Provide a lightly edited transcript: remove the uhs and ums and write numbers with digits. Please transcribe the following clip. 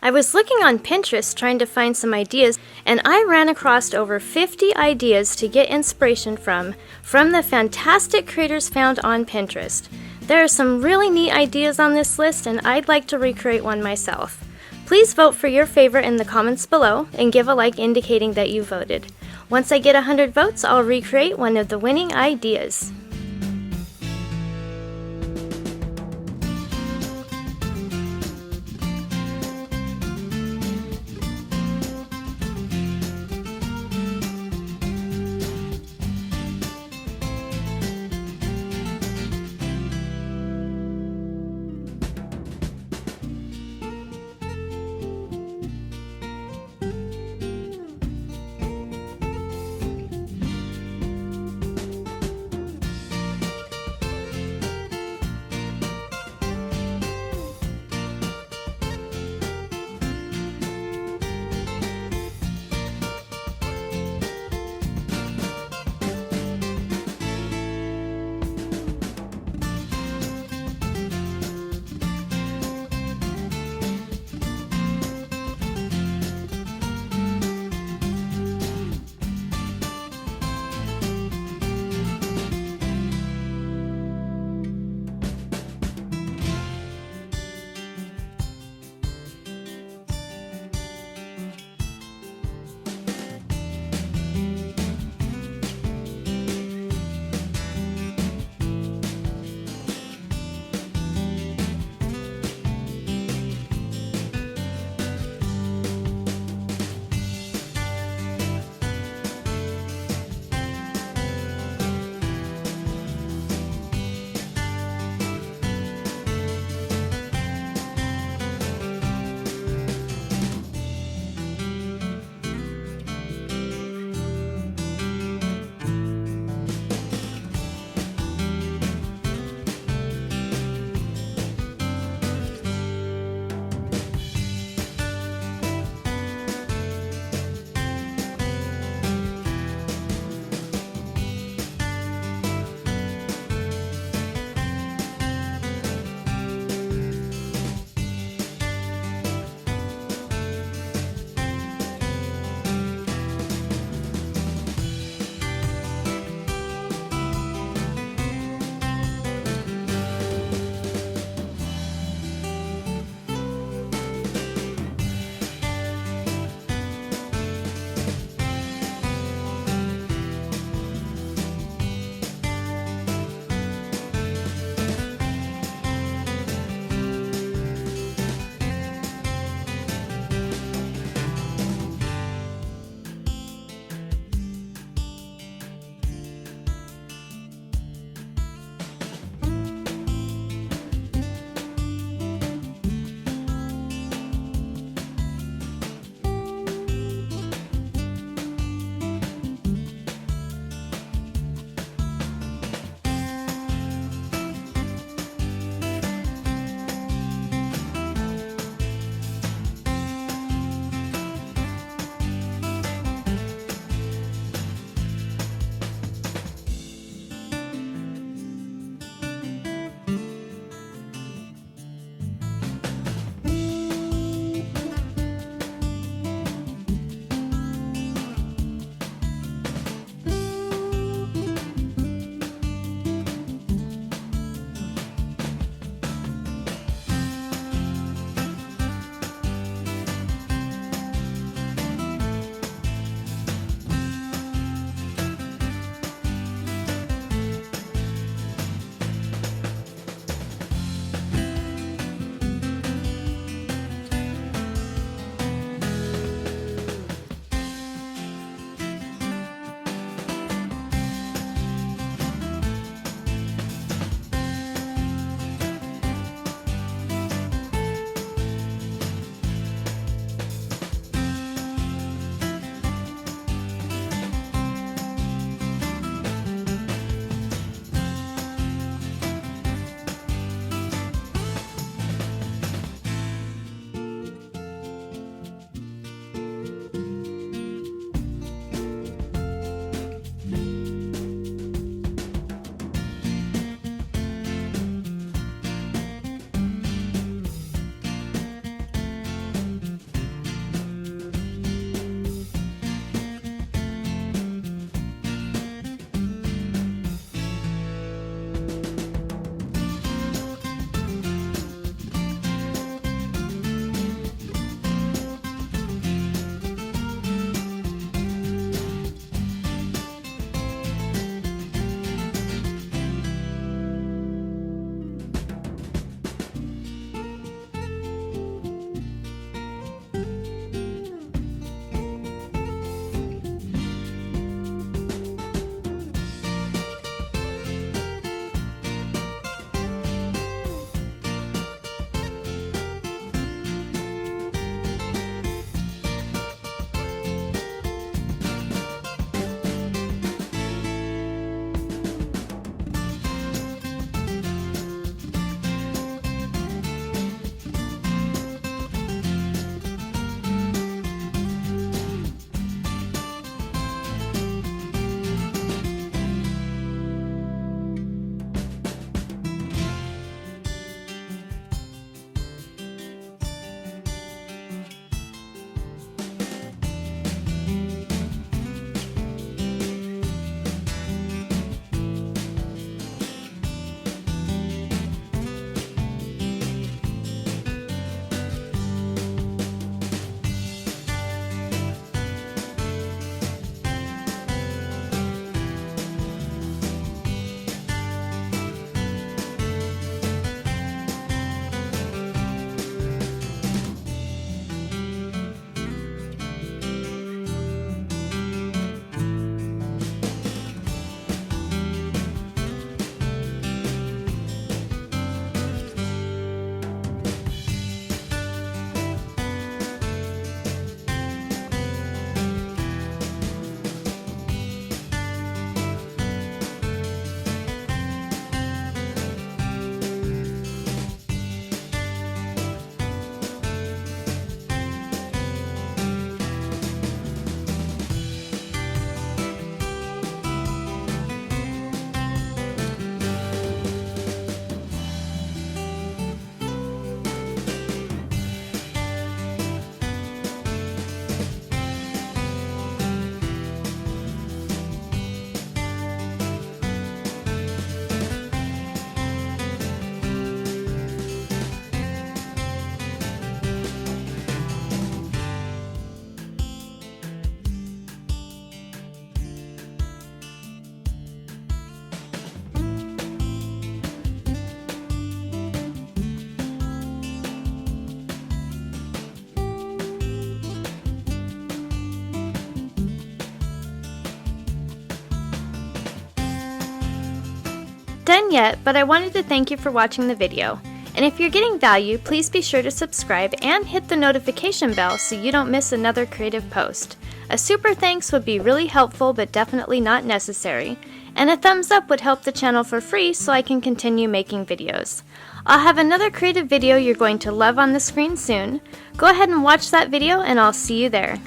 I was looking on Pinterest trying to find some ideas, and I ran across over 50 ideas to get inspiration from the fantastic creators found on Pinterest. There are some really neat ideas on this list, and I'd like to recreate one myself. Please vote for your favorite in the comments below and give a like indicating that you voted. Once I get 100 votes, I'll recreate one of the winning ideas. done yet, but I wanted to thank you for watching the video. And if you're getting value, please be sure to subscribe and hit the notification bell so you don't miss another creative post. A super thanks would be really helpful but definitely not necessary. And a thumbs up would help the channel for free so I can continue making videos. I'll have another creative video you're going to love on the screen soon. Go ahead and watch that video and I'll see you there.